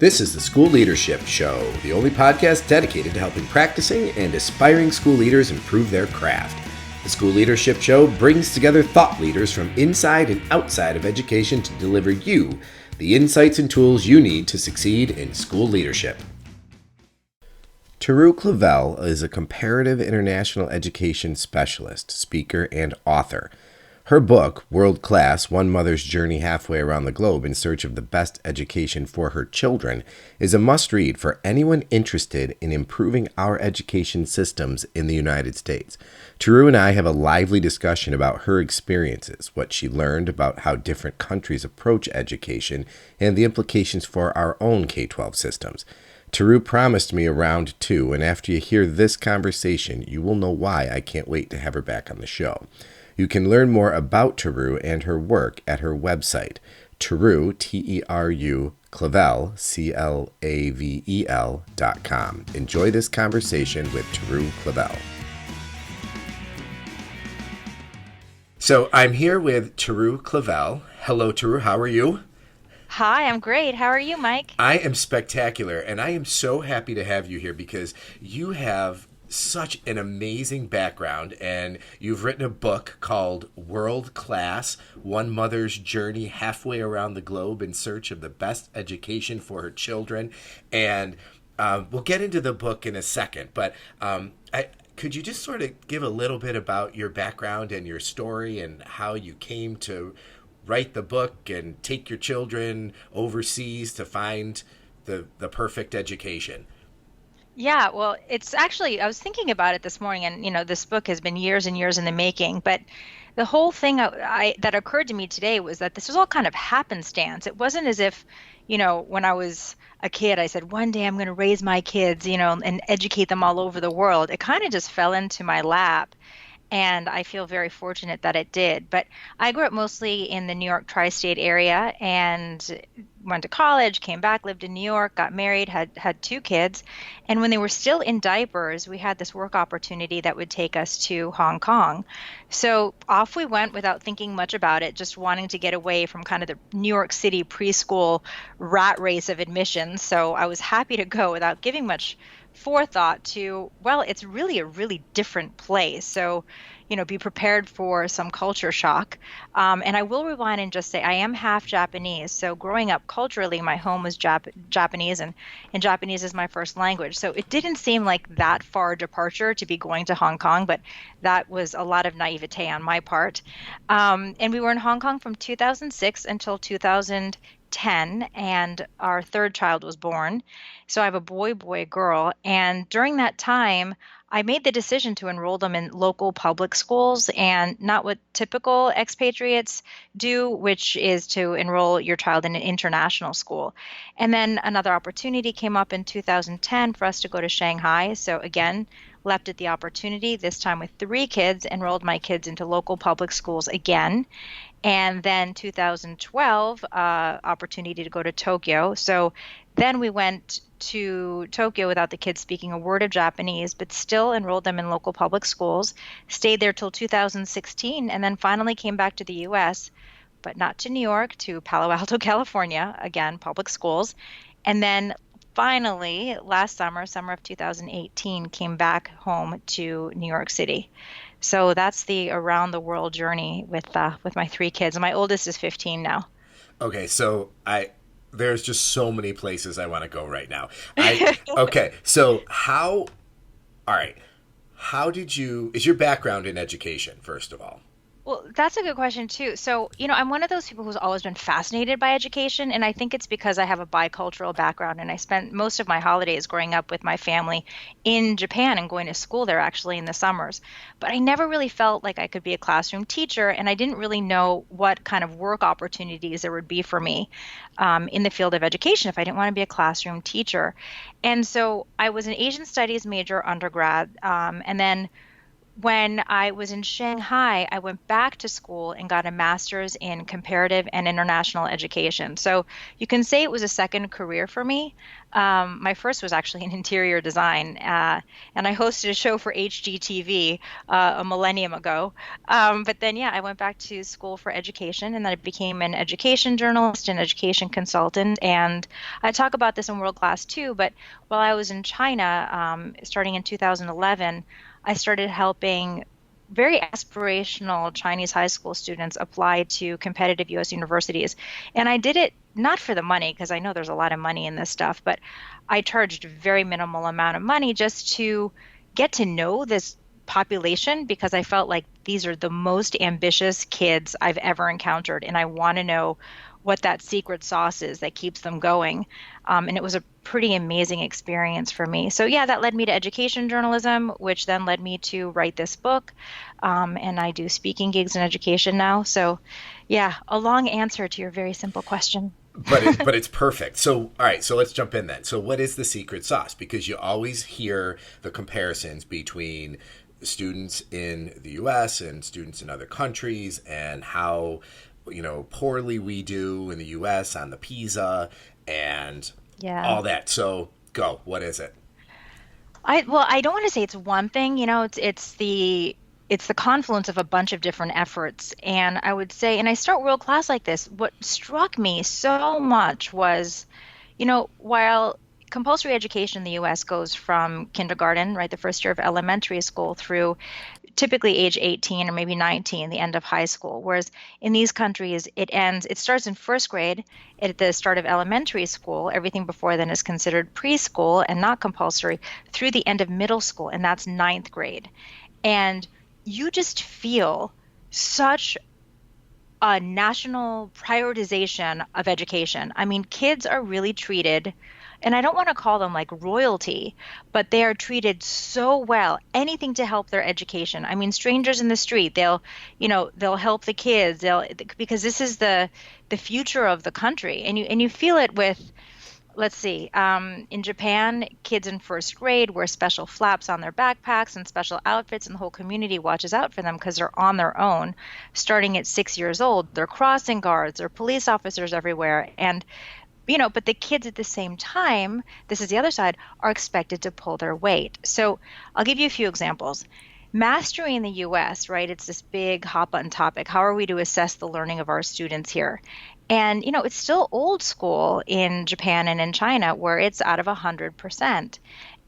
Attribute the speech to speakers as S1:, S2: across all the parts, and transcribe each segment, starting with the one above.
S1: This is the School Leadership Show, the only podcast dedicated to helping practicing and aspiring school leaders improve their craft. The School Leadership Show brings together thought leaders from inside and outside of education to deliver you the insights and tools you need to succeed in school leadership. Teru Clavel is a comparative international education specialist, speaker, and author. Her book, World Class: One Mother's Journey Halfway Around the Globe in Search of the Best Education for Her Children, is a must-read for anyone interested in improving our education systems in the United States. Teru and I have a lively discussion about her experiences, what she learned about how different countries approach education, and the implications for our own K-12 systems. Teru promised me a round two, and after you hear this conversation, you will know why I can't wait to have her back on the show. You can learn more about Teru and her work at her website, Teru, T-E-R-U, Clavel, C-L-A-V-E-L.com. Enjoy this conversation with Teru Clavel. So I'm here with Teru Clavel. Hello, Teru. How are you?
S2: Hi, I'm great. How are you, Mike?
S1: I am spectacular, and I am so happy to have you here because you have such an amazing background, and you've written a book called World Class: One Mother's Journey Halfway Around the Globe in Search of the Best Education for Her Children. And we'll get into the book in a second, but could you just sort of give a little bit about your background and your story and how you came to write the book and take your children overseas to find the perfect education?
S2: Yeah, well, it's actually, I was thinking about it this morning, and this book has been years and years in the making, but the whole thing that occurred to me today was that this was all kind of happenstance. It wasn't as if, when I was a kid, I said, one day I'm going to raise my kids, and educate them all over the world. It kind of just fell into my lap. And I feel very fortunate that it did. But I grew up mostly in the New York tri-state area and went to college, came back, lived in New York, got married, had two kids. And when they were still in diapers, we had this work opportunity that would take us to Hong Kong. So off we went without thinking much about it, just wanting to get away from kind of the New York City preschool rat race of admissions. So I was happy to go without giving much forethought to, well, it's really a really different place. So, be prepared for some culture shock. And I will rewind and just say I am half Japanese. So growing up culturally, my home was Japanese, and Japanese is my first language. So it didn't seem like that far departure to be going to Hong Kong, but that was a lot of naivete on my part. And we were in Hong Kong from 2006 until 2010, and our third child was born. So I have a boy, girl. And during that time, I made the decision to enroll them in local public schools and not what typical expatriates do, which is to enroll your child in an international school. And then another opportunity came up in 2010 for us to go to Shanghai. So again, leapt at the opportunity, this time with three kids, enrolled my kids into local public schools again. And then 2012, opportunity to go to Tokyo. So then we went to Tokyo without the kids speaking a word of Japanese, but still enrolled them in local public schools, stayed there till 2016, and then finally came back to the U.S., but not to New York, to Palo Alto, California, again, public schools. And then finally, last summer of 2018, came back home to New York City. So that's the around the world journey with my three kids. And my oldest is 15 now.
S1: Okay, so there's just so many places I want to go right now. Okay, so all right, is your background in education, first of all?
S2: Well, that's a good question too. So, I'm one of those people who's always been fascinated by education, and I think it's because I have a bicultural background, and I spent most of my holidays growing up with my family in Japan and going to school there actually in the summers. But I never really felt like I could be a classroom teacher, and I didn't really know what kind of work opportunities there would be for me in the field of education if I didn't want to be a classroom teacher. And so I was an Asian studies major undergrad, and then when I was in Shanghai, I went back to school and got a master's in comparative and international education. So you can say it was a second career for me. My first was actually in interior design, and I hosted a show for HGTV a millennium ago. But then, yeah, I went back to school for education, and then I became an education journalist and education consultant. And I talk about this in World Class too. But while I was in China, starting in 2011. I started helping very aspirational Chinese high school students apply to competitive US universities. And I did it not for the money, because I know there's a lot of money in this stuff, but I charged a very minimal amount of money just to get to know this population because I felt like these are the most ambitious kids I've ever encountered. And I want to know what that secret sauce is that keeps them going. And it was a pretty amazing experience for me. So, yeah, that led me to education journalism, which then led me to write this book. And I do speaking gigs in education now. So, yeah, a long answer to your very simple question.
S1: But it's perfect. So all right, so let's jump in then. So what is the secret sauce? Because you always hear the comparisons between students in the US and students in other countries, and how poorly we do in the US on the PISA and
S2: Yeah.
S1: all that. So go, what is it?
S2: I don't want to say it's one thing, it's the confluence of a bunch of different efforts. And I would say, and I start world class like this, what struck me so much was, while compulsory education in the US goes from kindergarten, right, the first year of elementary school through typically age 18 or maybe 19, the end of high school. Whereas in these countries, it starts in first grade at the start of elementary school. Everything before then is considered preschool and not compulsory through the end of middle school, and that's ninth grade. And you just feel such a national prioritization of education. I mean, kids are really treated, and I don't want to call them like royalty, but they are treated so well. Anything to help their education. I mean, strangers in the street, they'll help the kids. Because this is the future of the country, and you feel it with, let's see, in Japan, kids in first grade wear special flaps on their backpacks and special outfits, and the whole community watches out for them because they're on their own starting at 6 years old. They're crossing guards, they're police officers everywhere. And, but the kids at the same time, this is the other side, are expected to pull their weight. So I'll give you a few examples. Mastery in the US, right? It's this big hot button topic. How are we to assess the learning of our students here? And, it's still old school in Japan and in China where it's out of 100%.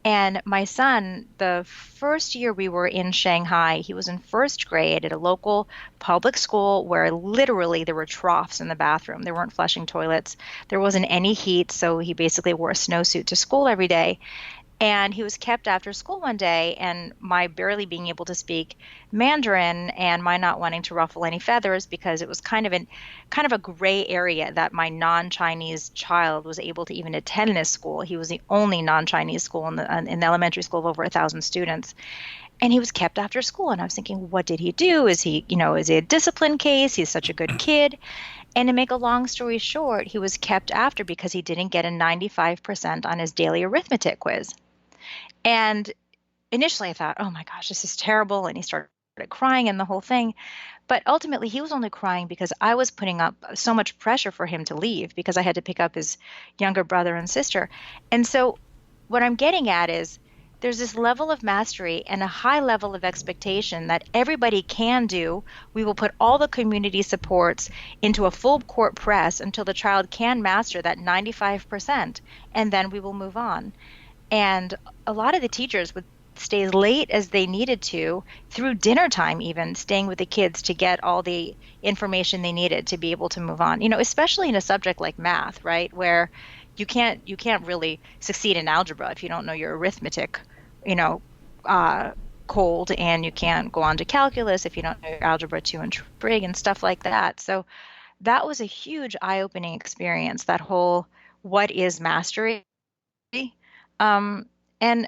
S2: And my son, the first year we were in Shanghai, he was in first grade at a local public school where literally there were troughs in the bathroom. There weren't flushing toilets. There wasn't any heat, so he basically wore a snowsuit to school every day. And he was kept after school one day, and my barely being able to speak Mandarin and my not wanting to ruffle any feathers because it was kind of a gray area that my non-Chinese child was able to even attend this school. He was the only non-Chinese school in the elementary school of over 1,000 students. And he was kept after school. And I was thinking, what did he do? Is he a discipline case? He's such a good kid. And to make a long story short, he was kept after because he didn't get a 95% on his daily arithmetic quiz. And initially I thought, oh my gosh, this is terrible. And he started crying and the whole thing. But ultimately, he was only crying because I was putting up so much pressure for him to leave because I had to pick up his younger brother and sister. And so, what I'm getting at is there's this level of mastery and a high level of expectation that everybody can do. We will put all the community supports into a full court press until the child can master that 95%, and then we will move on. And a lot of the teachers would stay as late as they needed to through dinner time, even staying with the kids to get all the information they needed to be able to move on. Especially in a subject like math, right, where you can't really succeed in algebra if you don't know your arithmetic, you know, cold, and you can't go on to calculus if you don't know your algebra 2 and trig and stuff like that. So that was a huge eye-opening experience, that whole what is mastery. And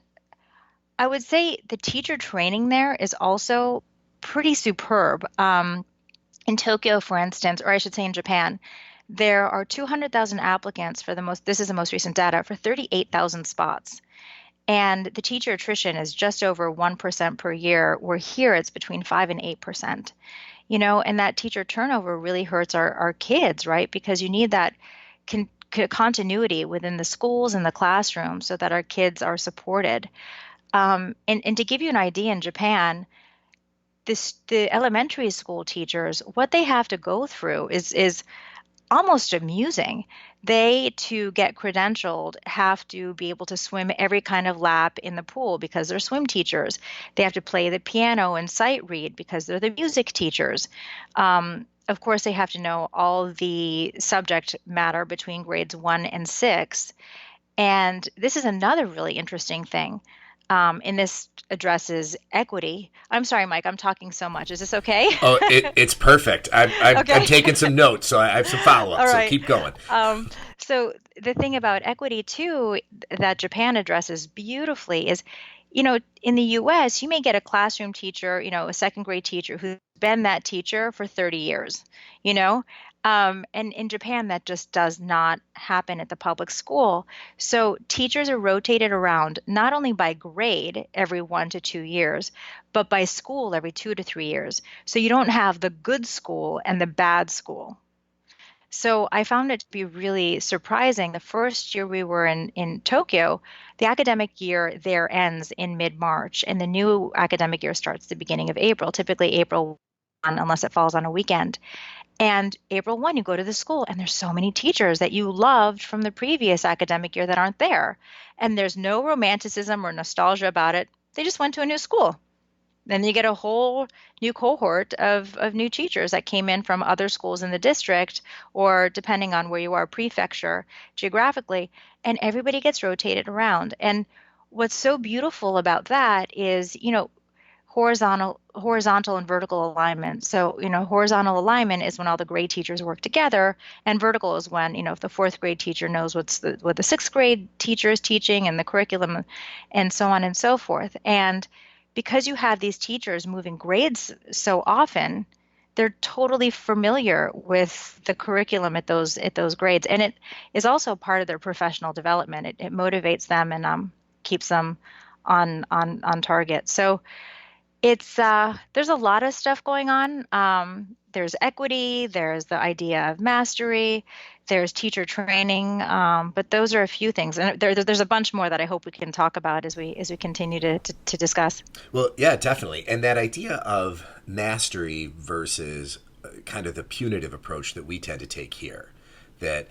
S2: I would say the teacher training there is also pretty superb. In Tokyo, for instance, or I should say in Japan, there are 200,000 applicants for this is the most recent data, for 38,000 spots. And the teacher attrition is just over 1% per year, where here it's between 5 and 8%. And that teacher turnover really hurts our kids, right? Because you need that continuity within the schools and the classroom so that our kids are supported. And to give you an idea, in Japan, the elementary school teachers, what they have to go through is almost amusing. They, to get credentialed, have to be able to swim every kind of lap in the pool because they're swim teachers. They have to play the piano and sight read because they're the music teachers. Of course, they have to know all the subject matter between grades 1 and 6. And this is another really interesting thing. And this addresses equity. I'm sorry, Mike, I'm talking so much. Is this okay?
S1: Oh, it's perfect. I'm taking some notes, so I have some follow-up,
S2: All
S1: so
S2: right.
S1: keep going.
S2: So the thing about equity too that Japan addresses beautifully is, in the US, you may get a classroom teacher, a second grade teacher who's been that teacher for 30 years, you know? And in Japan, that just does not happen at the public school. So teachers are rotated around not only by grade every 1 to 2 years, but by school every 2 to 3 years. So you don't have the good school and the bad school. So I found it to be really surprising. The first year we were in Tokyo, the academic year there ends in mid-March, and the new academic year starts the beginning of April, typically April 1, unless it falls on a weekend. And April 1, you go to the school, and there's so many teachers that you loved from the previous academic year that aren't there. And there's no romanticism or nostalgia about it. They just went to a new school. Then you get a whole new cohort of new teachers that came in from other schools in the district, or depending on where you are, prefecture, geographically, and everybody gets rotated around. And what's so beautiful about that is, horizontal and vertical alignment. So, horizontal alignment is when all the grade teachers work together, and vertical is when, if the fourth grade teacher knows what the sixth grade teacher is teaching and the curriculum, and so on and so forth. And because you have these teachers moving grades so often, they're totally familiar with the curriculum at those grades, and it is also part of their professional development. It motivates them and keeps them on target. So it's there's a lot of stuff going on. There's equity, there's the idea of mastery, there's teacher training, but those are a few things, and there's a bunch more that I hope we can talk about as we continue to discuss.
S1: Well, yeah, definitely. And that idea of mastery versus kind of the punitive approach that we tend to take here, that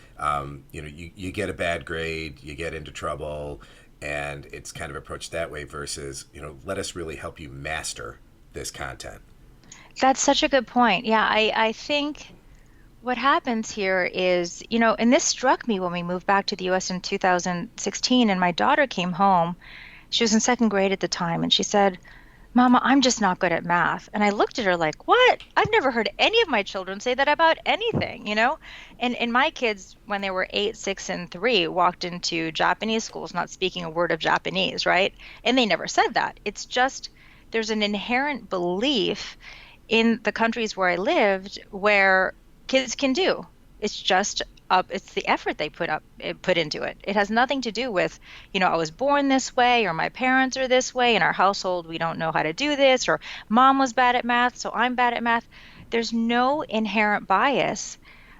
S1: you get a bad grade, you get into trouble, and it's kind of approached that way versus, let us really help you master this content.
S2: That's such a good point. Yeah, I think what happens here is, and this struck me when we moved back to the US in 2016, and my daughter came home. She was in second grade at the time, and she said, "Mama, I'm just not good at math." And I looked at her like, "What? I've never heard any of my children say that about anything." And my kids, when they were 8, 6, and 3, walked into Japanese schools not speaking a word of Japanese, right? And they never said that. It's just there's an inherent belief in the countries where I lived where kids can do. It's just it's the effort they put into it. It has nothing to do with, I was born this way, or my parents are this way, in our household we don't know how to do this, or mom was bad at math, so I'm bad at math. There's no inherent bias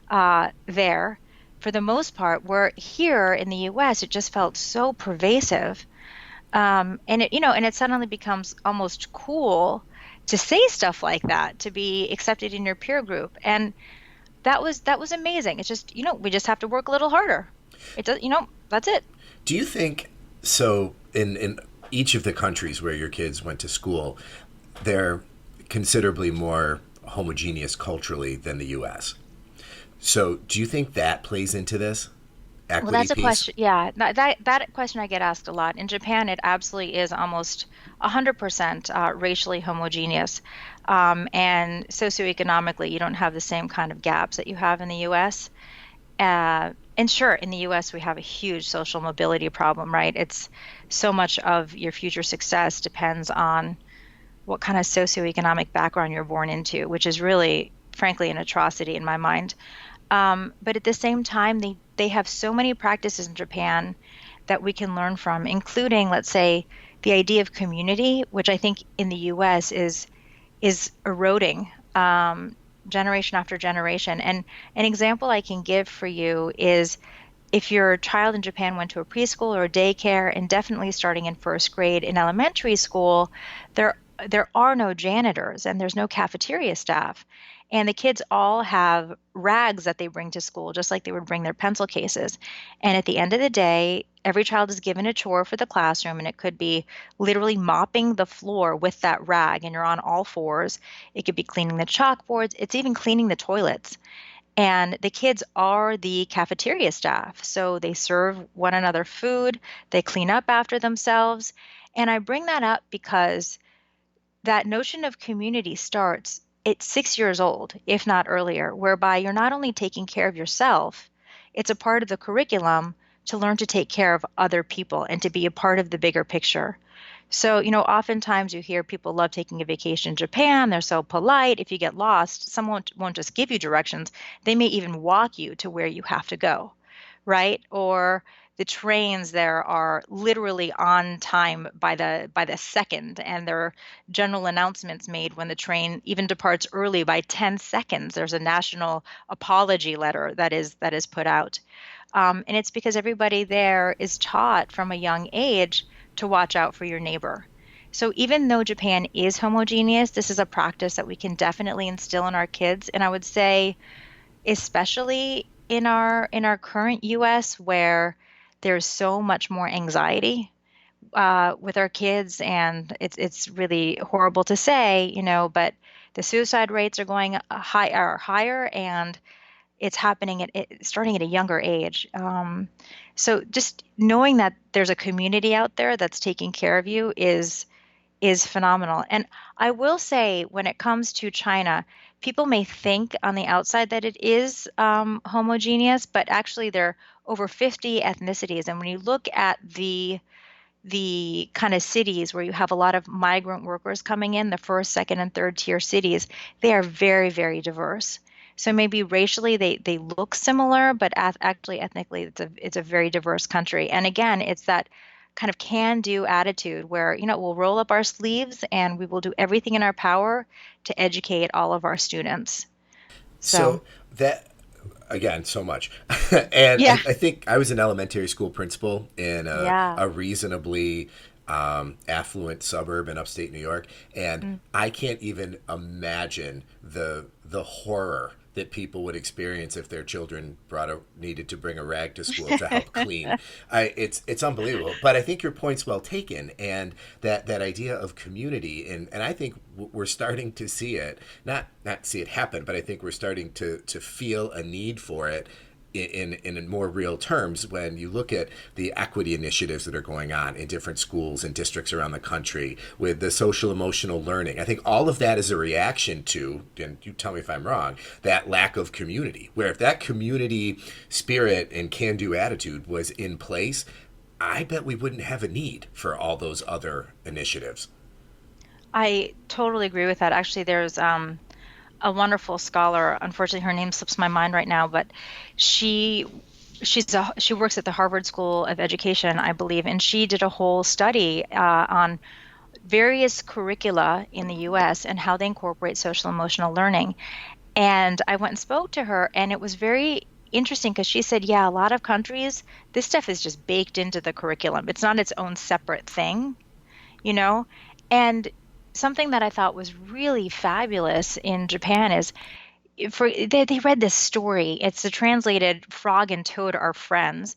S2: there for the most part, where here in the US it just felt so pervasive. And it suddenly becomes almost cool to say stuff like that, to be accepted in your peer group. And that was amazing. It's just, we just have to work a little harder. It does, that's it.
S1: Do you think so? In each of the countries where your kids went to school, they're considerably more homogeneous culturally than the U.S. So, do you think that plays into this
S2: Well,
S1: equity
S2: that's a
S1: piece?
S2: question. Yeah, that question I get asked a lot. In Japan, it absolutely is almost 100% racially homogeneous. And socioeconomically, you don't have the same kind of gaps that you have in the US. And sure, in the US, we have a huge social mobility problem, right? It's so much of your future success depends on what kind of socioeconomic background you're born into, which is really, frankly, an atrocity in my mind. But at the same time, they have so many practices in Japan that we can learn from, including, let's say, the idea of community, which I think in the US is eroding generation after generation. And an example I can give for you is if your child in Japan went to a preschool or a daycare, and definitely starting in first grade in elementary school, there there are no janitors and there's no cafeteria staff. And the kids all have rags that they bring to school, just like they would bring their pencil cases. And at the end of the day, every child is given a chore for the classroom, and it could be literally mopping the floor with that rag, and you're on all fours. It could be cleaning the chalkboards, it's even cleaning the toilets. And the kids are the cafeteria staff. So they serve one another food, they clean up after themselves. And I bring that up because that notion of community starts at 6 years old, if not earlier, whereby you're not only taking care of yourself, it's a part of the curriculum to learn to take care of other people and to be a part of the bigger picture. So, oftentimes you hear people love taking a vacation in Japan. They're so polite. If you get lost, someone won't just give you directions. They may even walk you to where you have to go, right? Or the trains there are literally on time by the second, and there are general announcements made when the train even departs early by 10 seconds. There's a national apology letter that is put out. And it's because everybody there is taught from a young age to watch out for your neighbor. So even though Japan is homogeneous, this is a practice that we can definitely instill in our kids. And I would say, especially in our current US, where there's so much more anxiety with our kids, and it's really horrible to say, but the suicide rates are going higher, and it's happening starting at a younger age. So just knowing that there's a community out there that's taking care of you is phenomenal. And I will say, when it comes to China, people may think on the outside that it is homogeneous, but actually there are over 50 ethnicities. And when you look at the kind of cities where you have a lot of migrant workers coming in, the first, second, and third tier cities, they are very, very diverse. So maybe racially they look similar, but actually ethnically it's a very diverse country. And again, it's that kind of can-do attitude where, we'll roll up our sleeves and we will do everything in our power to educate all of our students. So,
S1: So that again, so much, and
S2: yeah,
S1: I think I was an elementary school principal in
S2: yeah.
S1: a reasonably affluent suburb in upstate New York, and
S2: Mm.
S1: I can't even imagine the horror that people would experience if their children needed to bring a rag to school to help clean. It's unbelievable. But I think your point's well taken, and that idea of community, and I think we're starting to see it, not see it happen, but I think we're starting to feel a need for it in more real terms when you look at the equity initiatives that are going on in different schools and districts around the country with the social emotional learning. I think all of that is a reaction to, and you tell me if I'm wrong, that lack of community. Where if that community spirit and can do attitude was in place, I bet we wouldn't have a need for all those other initiatives.
S2: I totally agree with that. Actually, there's a wonderful scholar. Unfortunately, her name slips my mind right now, but she she works at the Harvard School of Education, I believe, and she did a whole study on various curricula in the US and how they incorporate social emotional learning. And I went and spoke to her, and it was very interesting because she said, yeah, a lot of countries, this stuff is just baked into the curriculum. It's not its own separate thing, you know? And something that I thought was really fabulous in Japan is they read this story. It's a translated Frog and Toad Are Friends,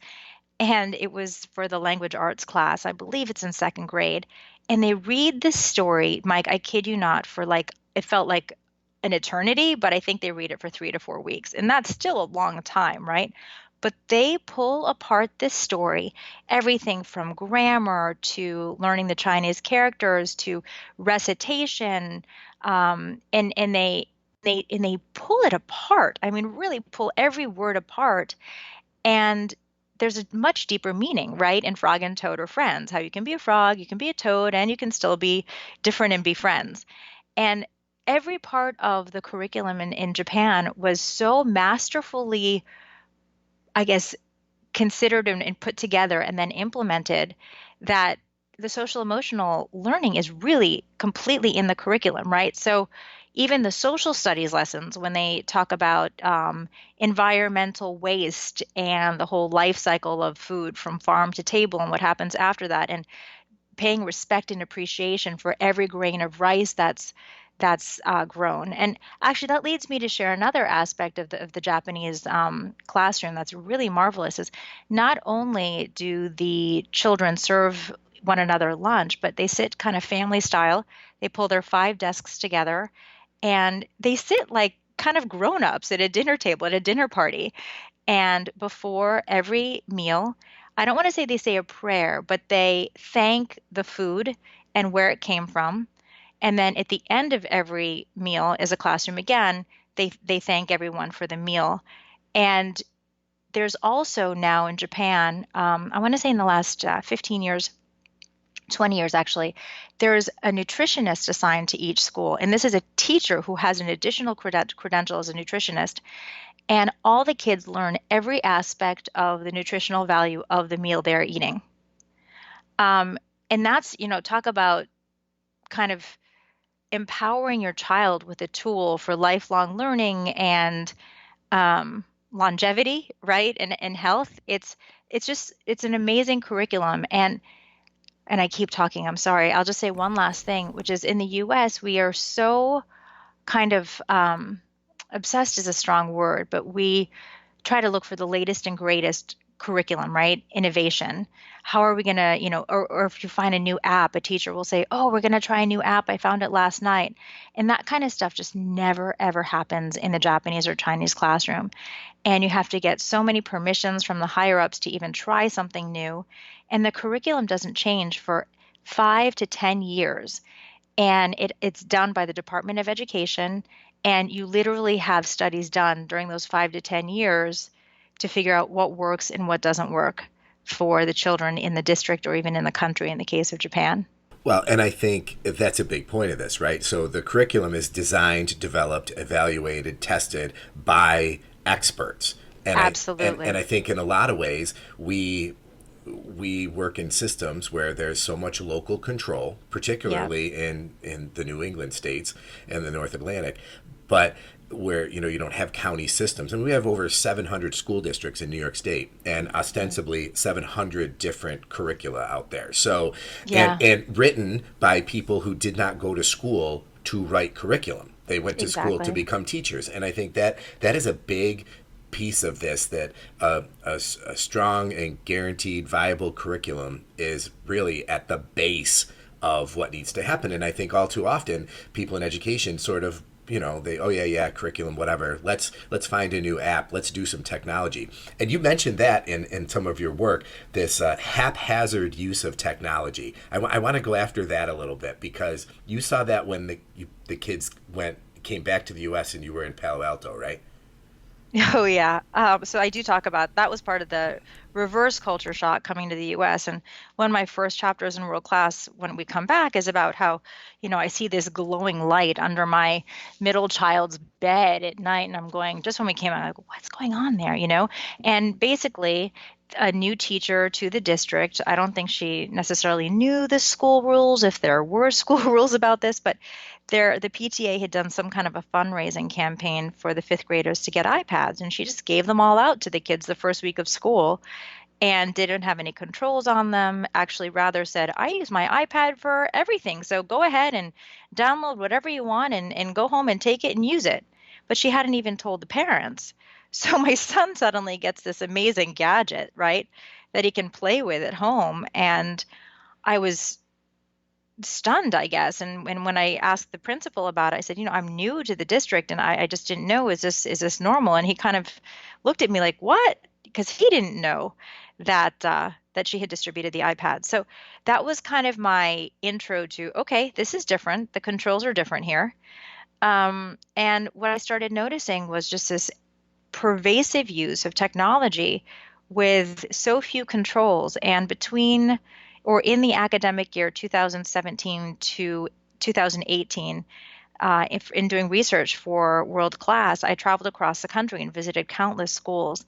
S2: and it was for the language arts class. I believe it's in second grade. And they read this story, Mike, I kid you not, for like, it felt like an eternity, but I think they read it for 3 to 4 weeks. And that's still a long time, right? But they pull apart this story, everything from grammar to learning the Chinese characters to recitation, and they pull it apart. I mean, really pull every word apart, and there's a much deeper meaning, right? In Frog and Toad are friends, how you can be a frog, you can be a toad, and you can still be different and be friends. And every part of the curriculum in Japan was so masterfully, I guess, considered and put together and then implemented, that the social emotional learning is really completely in the curriculum, right? So even the social studies lessons, when they talk about environmental waste and the whole life cycle of food from farm to table and what happens after that, and paying respect and appreciation for every grain of rice that's grown. And actually, that leads me to share another aspect of the Japanese classroom that's really marvelous. Is not only do the children serve one another lunch, but they sit kind of family style. They pull their five desks together, and they sit like kind of grown-ups at a dinner table at a dinner party. And before every meal, I don't want to say they say a prayer, but they thank the food and where it came from. And then at the end of every meal is a classroom again. They thank everyone for the meal. And there's also now in Japan, I want to say in the last 15 years, 20 years actually, there's a nutritionist assigned to each school. And this is a teacher who has an additional credential as a nutritionist. And all the kids learn every aspect of the nutritional value of the meal they're eating. And that's, talk about kind of empowering your child with a tool for lifelong learning and longevity, right? And health. It's an amazing curriculum. And I keep talking, I'm sorry. I'll just say one last thing, which is in the US, we are so kind of obsessed is a strong word, but we try to look for the latest and greatest curriculum, right? Innovation. How are we going to, or if you find a new app, a teacher will say, oh, we're going to try a new app. I found it last night. And that kind of stuff just never, ever happens in the Japanese or Chinese classroom. And you have to get so many permissions from the higher ups to even try something new. And the curriculum doesn't change for 5 to 10 years. And it's done by the Department of Education. And you literally have studies done during those 5 to 10 years to figure out what works and what doesn't work for the children in the district or even in the country in the case of Japan.
S1: Well, and I think that's a big point of this, right? So the curriculum is designed, developed, evaluated, tested by experts. And
S2: Absolutely.
S1: I think in a lot of ways we work in systems where there's so much local control, particularly in the New England states and the North Atlantic, but where you don't have county systems. And we have over 700 school districts in New York State and ostensibly 700 different curricula out there. So
S2: Yeah,
S1: and written by people who did not go to school to write curriculum. They went to school to
S2: exactly.
S1: become teachers. And I think that is a big piece of this, that a strong and guaranteed viable curriculum is really at the base of what needs to happen. And I think all too often people in education sort of they, oh yeah, curriculum, whatever, let's find a new app, let's do some technology. And you mentioned that in some of your work, this haphazard use of technology. I want to go after that a little bit, because you saw that when the kids came back to the US and you were in Palo Alto, right?
S2: Oh yeah. So I do talk about that was part of the reverse culture shock coming to the US. And one of my first chapters in World Class when we come back is about how, I see this glowing light under my middle child's bed at night. And I'm going, just when we came out, I'm like, what's going on there, And basically, a new teacher to the district. I don't think she necessarily knew the school rules, if there were school rules about this, but the PTA had done some kind of a fundraising campaign for the fifth graders to get iPads, and she just gave them all out to the kids the first week of school and didn't have any controls on them. Actually, rather said, I use my iPad for everything, so go ahead and download whatever you want and go home and take it and use it. But she hadn't even told the parents. So my son suddenly gets this amazing gadget, right, that he can play with at home. And I was stunned, I guess. And when I asked the principal about it, I said, I'm new to the district and I just didn't know, is this normal? And he kind of looked at me like, what? Because he didn't know that she had distributed the iPad. So that was kind of my intro to, okay, this is different. The controls are different here. And what I started noticing was just this pervasive use of technology with so few controls. And between or in the academic year 2017 to 2018, if in doing research for World Class, I traveled across the country and visited countless schools.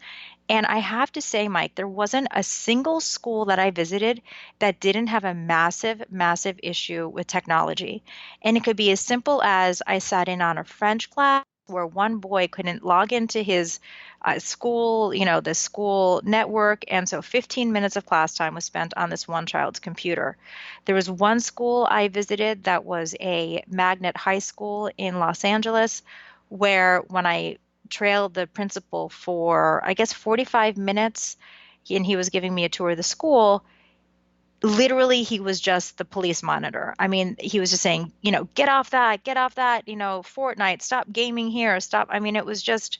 S2: And I have to say, Mike, there wasn't a single school that I visited that didn't have a massive, massive issue with technology. And it could be as simple as I sat in on a French class where one boy couldn't log into his school, the school network. And so 15 minutes of class time was spent on this one child's computer. There was one school I visited that was a magnet high school in Los Angeles, where when I trailed the principal for, I guess, 45 minutes, and he was giving me a tour of the school. Literally, he was just the police monitor. I mean, he was just saying, get off that, Fortnite, stop gaming here, stop. I mean, it was just,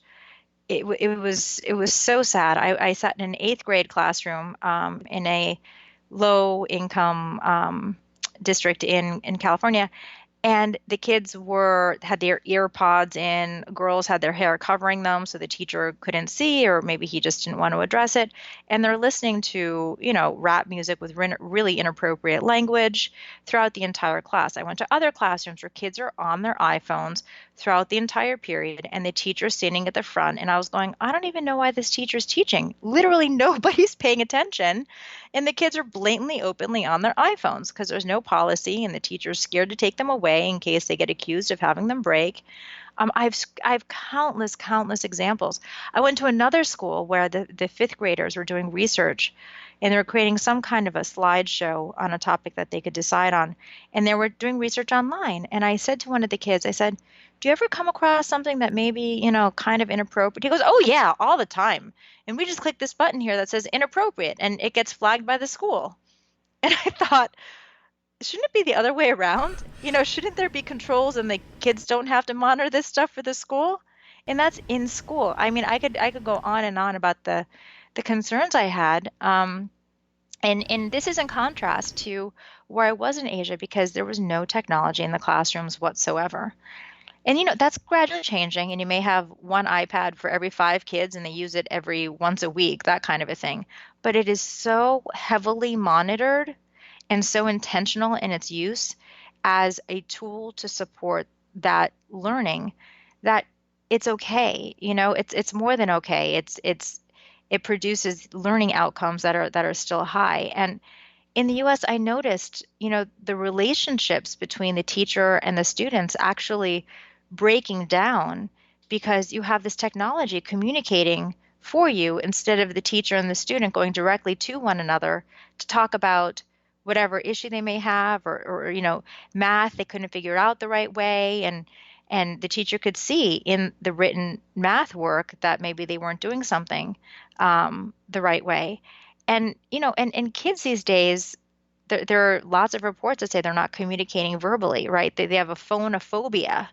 S2: it was so sad. I sat in an eighth grade classroom in a low income district in California, and the kids had their ear pods in. Girls had their hair covering them so the teacher couldn't see, or maybe he just didn't want to address it. And they're listening to, rap music with really inappropriate language throughout the entire class. I went to other classrooms where kids are on their iPhones throughout the entire period, and the teacher's standing at the front. And I was going, I don't even know why this teacher's teaching. Literally nobody's paying attention. And the kids are blatantly, openly on their iPhones because there's no policy, and the teacher's scared to take them away in case they get accused of having them break. I've countless examples. I went to another school where the fifth graders were doing research, and they were creating some kind of a slideshow on a topic that they could decide on. And they were doing research online. And I said to one of the kids, I said, do you ever come across something that maybe, kind of inappropriate? He goes, oh yeah, all the time. And we just click this button here that says inappropriate, and it gets flagged by the school. And I thought, shouldn't it be the other way around? Shouldn't there be controls and the kids don't have to monitor this stuff for the school? And that's in school. I mean, I could go on and on about the concerns I had. And this is in contrast to where I was in Asia, because there was no technology in the classrooms whatsoever. And that's gradually changing, and you may have one iPad for every 5 kids and they use it every once a week, that kind of a thing. But it is so heavily monitored and so intentional in its use as a tool to support that learning, that it's okay. It's more than okay. It produces learning outcomes that are still high. And in the US, I noticed, the relationships between the teacher and the students actually breaking down because you have this technology communicating for you instead of the teacher and the student going directly to one another to talk about whatever issue they may have, or math they couldn't figure out the right way, and the teacher could see in the written math work that maybe they weren't doing something the right way. And and kids these days, there are lots of reports that say they're not communicating verbally, right? They have a phonophobia.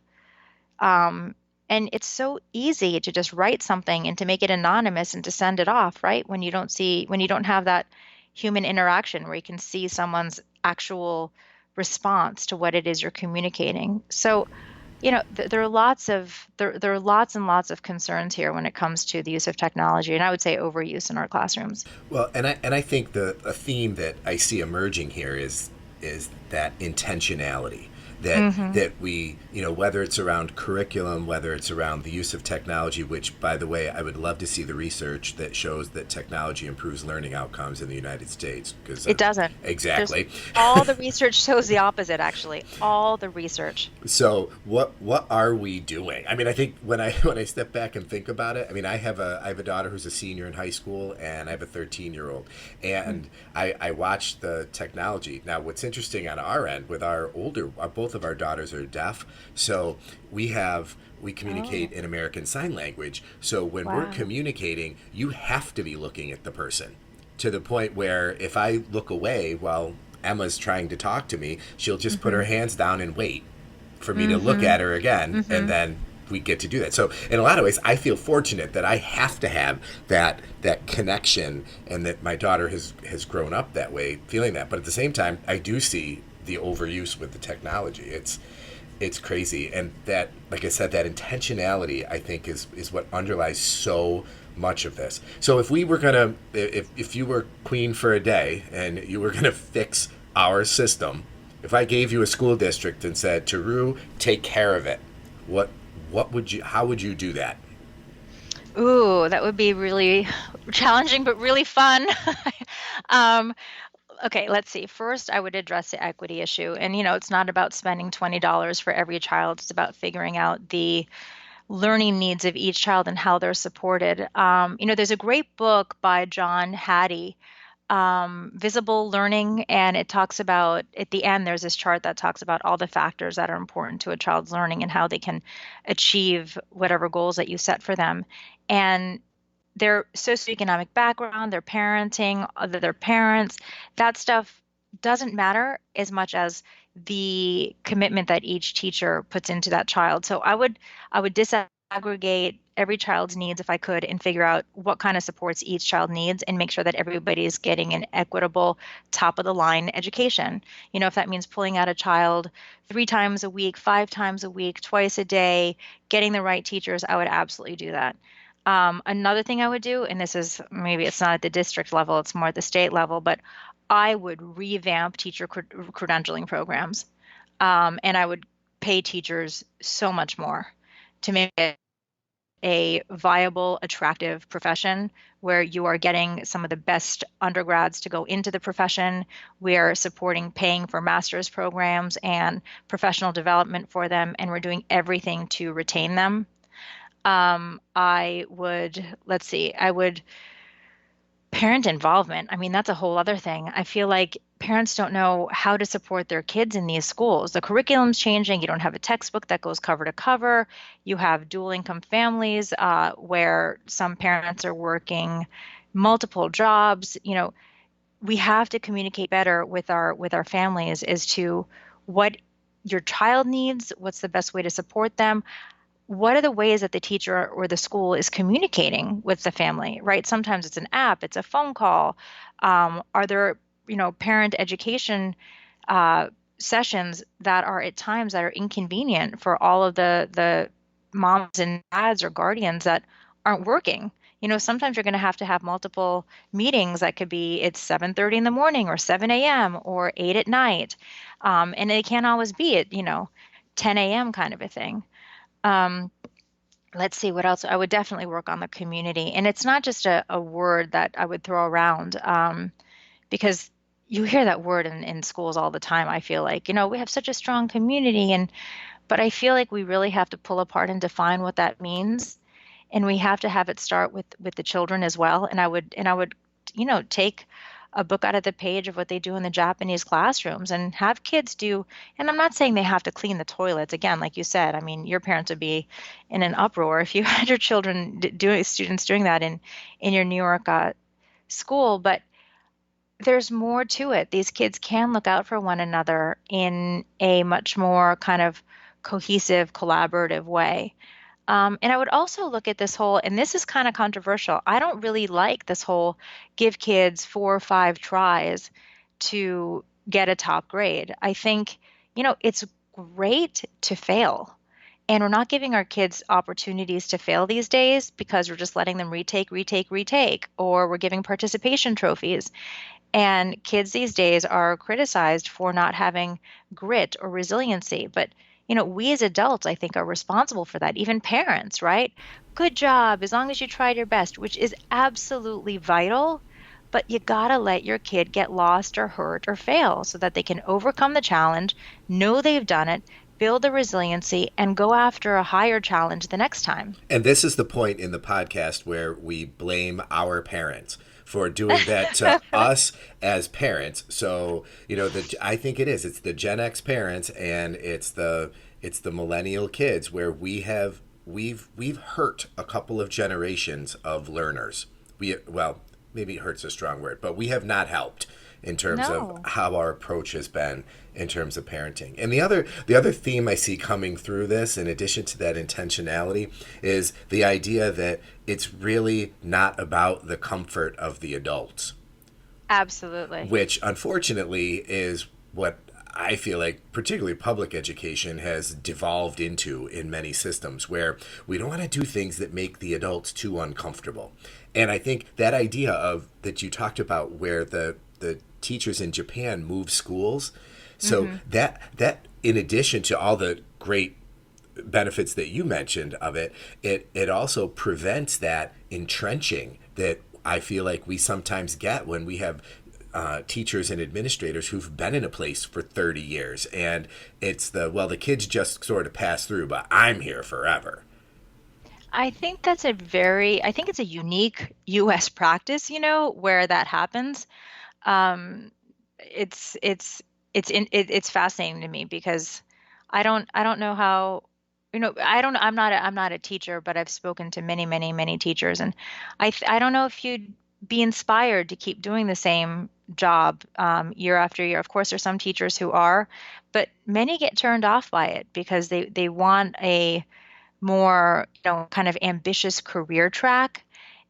S2: And it's so easy to just write something and to make it anonymous and to send it off, right? When you don't have that human interaction where you can see someone's actual response to what it is you're communicating. So, there are lots and lots of concerns here when it comes to the use of technology, and I would say overuse in our classrooms.
S1: Well, and I think a theme that I see emerging here is that intentionality. That we, whether it's around curriculum, whether it's around the use of technology, which, by the way, I would love to see the research that shows that technology improves learning outcomes in the United States, because
S2: It doesn't.
S1: Exactly.
S2: All the research shows the opposite, actually. All the research.
S1: So what are we doing? I mean, I think when I step back and think about it, I mean, I have a daughter who's a senior in high school, and I have a 13-year-old, and I watch the technology. Now, what's interesting on our end with both of our daughters are deaf, so we communicate in American Sign Language. So when we're communicating, you have to be looking at the person, to the point where if I look away while Emma's trying to talk to me, she'll just put her hands down and wait for me to look at her again, and then we get to do that. So in a lot of ways, I feel fortunate that I have to have that connection, and that my daughter has grown up that way, feeling that. But at the same time, I do see the overuse with the technology. It's crazy. And that, like I said, that intentionality, I think, is what underlies so much of this. So if we were going to, if you were queen for a day and you were going to fix our system, If I gave you a school district and said, Taru, take care of it, what how would you do that?
S2: Ooh, that would be really challenging, but really fun. Um, okay, let's see. First, I would address the equity issue. And, it's not about spending $20 for every child. It's about figuring out the learning needs of each child and how they're supported. There's a great book by John Hattie, Visible Learning, and it talks about, at the end, there's this chart that talks about all the factors that are important to a child's learning and how they can achieve whatever goals that you set for them. And their socioeconomic background, their parenting, their parents, that stuff doesn't matter as much as the commitment that each teacher puts into that child. So I would disaggregate every child's needs if I could and figure out what kind of supports each child needs and make sure that everybody is getting an equitable top of the line education. If that means pulling out a child 3 times a week, 5 times a week, twice a day, getting the right teachers, I would absolutely do that. Another thing I would do, and this is maybe it's not at the district level, it's more at the state level, but I would revamp teacher credentialing programs. And I would pay teachers so much more to make it a viable, attractive profession where you are getting some of the best undergrads to go into the profession. We are supporting paying for master's programs and professional development for them, and we're doing everything to retain them. I would, let's see, I would parent involvement. I mean, that's a whole other thing. I feel like parents don't know how to support their kids in these schools. The curriculum's changing. You don't have a textbook that goes cover to cover. You have dual income families where some parents are working multiple jobs. We have to communicate better with our families as to what your child needs, what's the best way to support them, what are the ways that the teacher or the school is communicating with the family, right? Sometimes it's an app, it's a phone call. Are there, parent education sessions that are at times that are inconvenient for all of the moms and dads or guardians that aren't working? Sometimes you're going to have multiple meetings that could be it's 7:30 in the morning or 7 a.m. or 8 at night. And it can't always be at, 10 a.m. kind of a thing. Um, let's see what else. I would definitely work on the community. And it's not just a word that I would throw around because you hear that word in schools all the time. I feel like, we have such a strong community but I feel like we really have to pull apart and define what that means. And we have to have it start with the children as well. And I would, take a book out of the page of what they do in the Japanese classrooms and have kids do, and I'm not saying they have to clean the toilets. Again, like you said, I mean, your parents would be in an uproar if you had your children students doing that in your New York school, but there's more to it. These kids can look out for one another in a much more kind of cohesive, collaborative way. And I would also look at this whole, and this is kind of controversial. I don't really like this whole give kids 4 or 5 tries to get a top grade. I think, it's great to fail. And we're not giving our kids opportunities to fail these days because we're just letting them retake, retake, retake, or we're giving participation trophies. And kids these days are criticized for not having grit or resiliency. But, we as adults, I think, are responsible for that, even parents, right? Good job, as long as you tried your best, which is absolutely vital. But you gotta let your kid get lost or hurt or fail so that they can overcome the challenge, know they've done it, build the resiliency, and go after a higher challenge the next time.
S1: And this is the point in the podcast where we blame our parents for doing that to us as parents. So, I think it is. It's the Gen X parents and it's the millennial kids where we've hurt a couple of generations of learners. Well, maybe hurt's a strong word, but we have not helped in terms of
S2: No.
S1: how our approach has been in terms of parenting. And the other theme I see coming through this, in addition to that intentionality, is the idea that it's really not about the comfort of the adults,
S2: Absolutely.
S1: which unfortunately is what I feel like particularly public education has devolved into in many systems where we don't want to do things that make the adults too uncomfortable. And I think that idea of that you talked about where the teachers in Japan move schools, So
S2: Hmm.
S1: that in addition to all the great benefits that you mentioned of it, it also prevents that entrenching that I feel like we sometimes get when we have teachers and administrators who've been in a place for 30 years, and it's the kids just sort of pass through, but I'm here forever.
S2: I think it's a unique US practice, where that happens. Um, it's fascinating to me because I don't know how, I'm not a teacher, but I've spoken to many, many, many teachers, and I don't know if you'd be inspired to keep doing the same job year after year. Of course, there's some teachers who are, but many get turned off by it because they want a more, kind of ambitious career track.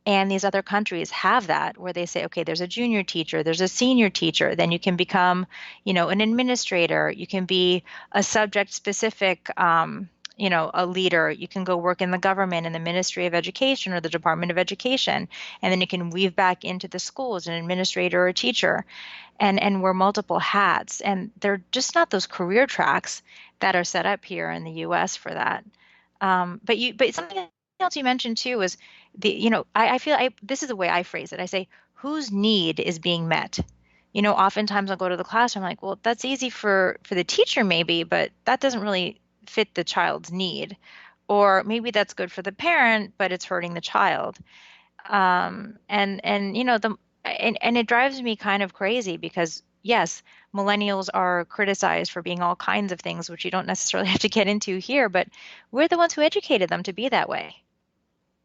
S2: And these other countries have that where they say, okay, there's a junior teacher, there's a senior teacher, then you can become, an administrator, you can be a subject specific, a leader, you can go work in the government in the Ministry of Education or the Department of Education, and then you can weave back into the school as an administrator or a teacher and wear multiple hats. And they're just not those career tracks that are set up here in the US for that. But something else you mentioned too was I feel this is the way I phrase it. I say, whose need is being met? Oftentimes I'll go to the classroom, I'm like, well, that's easy for the teacher maybe, but that doesn't really fit the child's need. Or maybe that's good for the parent, but it's hurting the child. And and it drives me kind of crazy because yes, millennials are criticized for being all kinds of things, which you don't necessarily have to get into here, but we're the ones who educated them to be that way,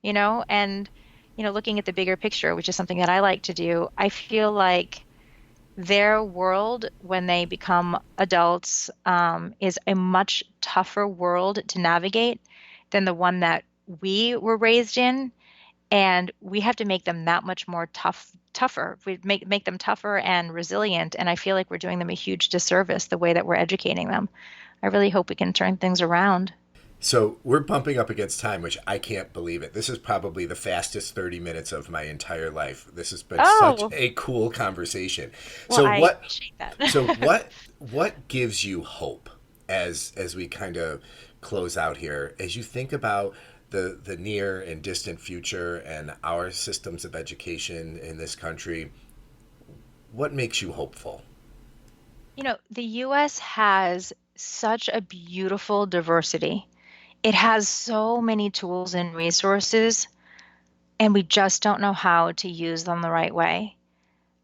S2: and looking at the bigger picture, which is something that I like to do, I feel like their world when they become adults is a much tougher world to navigate than the one that we were raised in, and we have to make them that much more tougher. We make them tougher and resilient, and I feel like we're doing them a huge disservice the way that we're educating them. I really hope we can turn things around.
S1: So we're bumping up against time, which I can't believe it. This is probably the fastest 30 minutes of my entire life. This has been such
S2: Oh,
S1: a cool conversation.
S2: well,
S1: So
S2: I
S1: what
S2: appreciate that.
S1: so what gives you hope as we kind of close out here, as you think about the near and distant future and our systems of education in this country, what makes you hopeful?
S2: The US has such a beautiful diversity. It has so many tools and resources, and we just don't know how to use them the right way.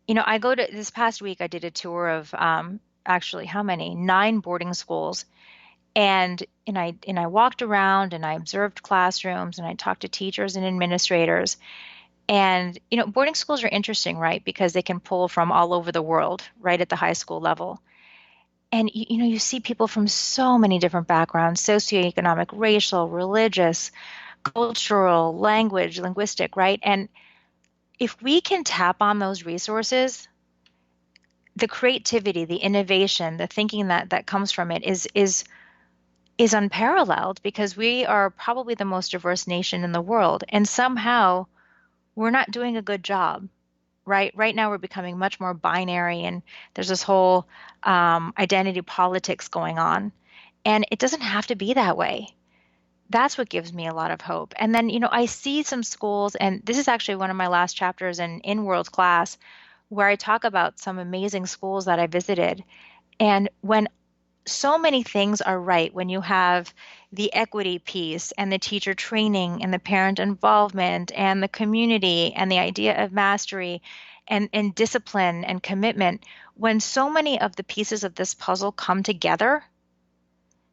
S2: I go to this past week, I did a tour of actually how many? 9 boarding schools. And I walked around and I observed classrooms and I talked to teachers and administrators. And boarding schools are interesting, right? Because they can pull from all over the world, right at the high school level. And you see people from so many different backgrounds, socioeconomic, racial, religious, cultural, language, linguistic, right? And if we can tap on those resources, the creativity, the innovation, the thinking that comes from it is unparalleled because we are probably the most diverse nation in the world. And somehow we're not doing a good job, right? Right now we're becoming much more binary, and there's this whole identity politics going on. And it doesn't have to be that way. That's what gives me a lot of hope. And then, I see some schools, and this is actually one of my last chapters in World Class, where I talk about some amazing schools that I visited. And when so many things are right, when you have the equity piece and the teacher training and the parent involvement and the community and the idea of mastery and discipline and commitment, when so many of the pieces of this puzzle come together,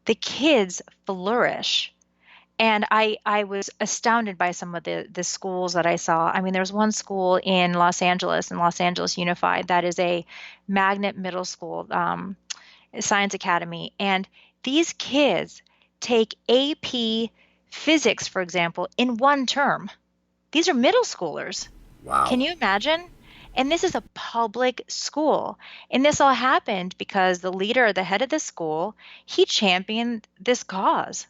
S2: the kids flourish. And I was astounded by some of the schools that I saw. I mean, there's one school in Los Angeles Unified, that is a magnet middle school, Science Academy. And these kids take AP physics, for example, in one term. These are middle schoolers. Can
S1: Wow.
S2: you imagine? And this is a public school. And this all happened because the leader, the head of the school, he championed this cause,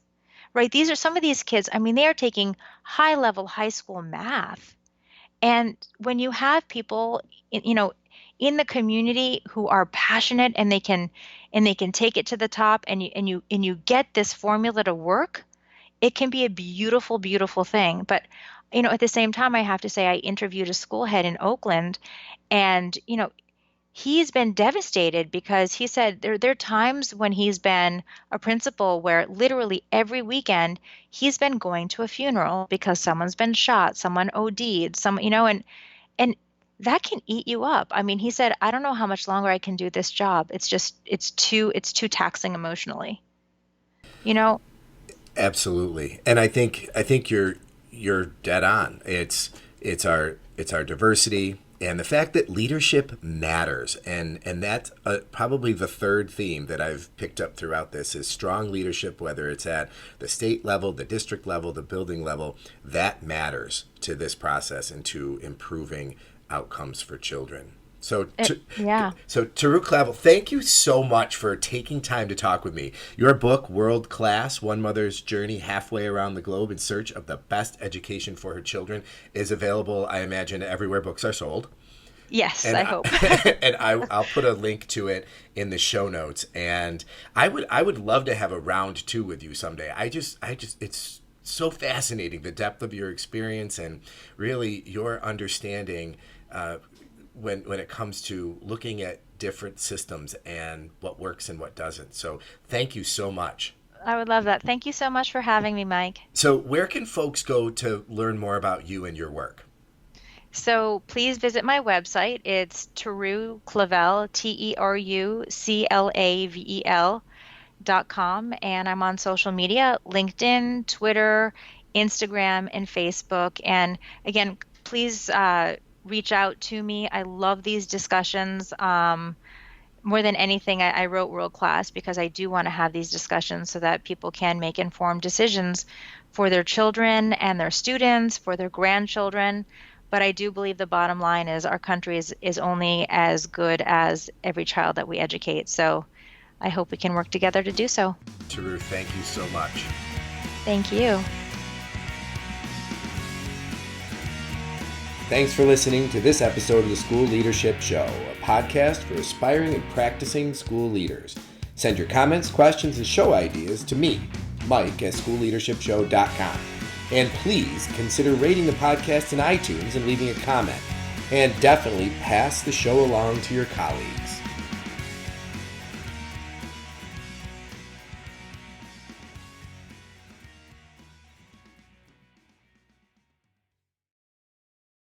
S2: right? These are some of these kids, I mean, they are taking high level high school math. And when you have people, in the community who are passionate and they can take it to the top, and you get this formula to work, it can be a beautiful, beautiful thing. But, at the same time, I have to say I interviewed a school head in Oakland, and, he's been devastated because he said there are times when he's been a principal where literally every weekend he's been going to a funeral because someone's been shot, someone OD'd, and that can eat you up. I mean, he said, I don't know how much longer I can do this job. It's too taxing emotionally. You know,
S1: Absolutely. And I think you're dead on. It's our diversity and the fact that leadership matters. And that's probably the third theme that I've picked up throughout this is strong leadership, whether it's at the state level, the district level, the building level, that matters to this process and to improving outcomes for children.
S2: yeah.
S1: So Teru Clavel, thank you so much for taking time to talk with me. Your book, World Class, One Mother's Journey Halfway Around the Globe in Search of the Best Education for Her Children, is available, I imagine, everywhere books are sold.
S2: Yes,
S1: And
S2: I hope.
S1: and I'll put a link to it in the show notes. And I would love to have a round two with you someday. I just it's so fascinating, the depth of your experience and really your understanding when it comes to looking at different systems and what works and what doesn't. So thank you so much.
S2: I would love that. Thank you so much for having me, Mike.
S1: So where can folks go to learn more about you and your work?
S2: So please visit my website. It's Teru Clavel, TeruClavel.com. And I'm on social media, LinkedIn, Twitter, Instagram, and Facebook. And again, please reach out to me. I love these discussions. More than anything, I wrote World Class because I do want to have these discussions so that people can make informed decisions for their children and their students, for their grandchildren. But I do believe the bottom line is our country is only as good as every child that we educate. So I hope we can work together to do so.
S1: Teru, thank you so much.
S2: Thank you.
S1: Thanks for listening to this episode of the School Leadership Show, a podcast for aspiring and practicing school leaders. Send your comments, questions, and show ideas to me, Mike, at schoolleadershipshow.com. And please consider rating the podcast in iTunes and leaving a comment. And definitely pass the show along to your colleagues.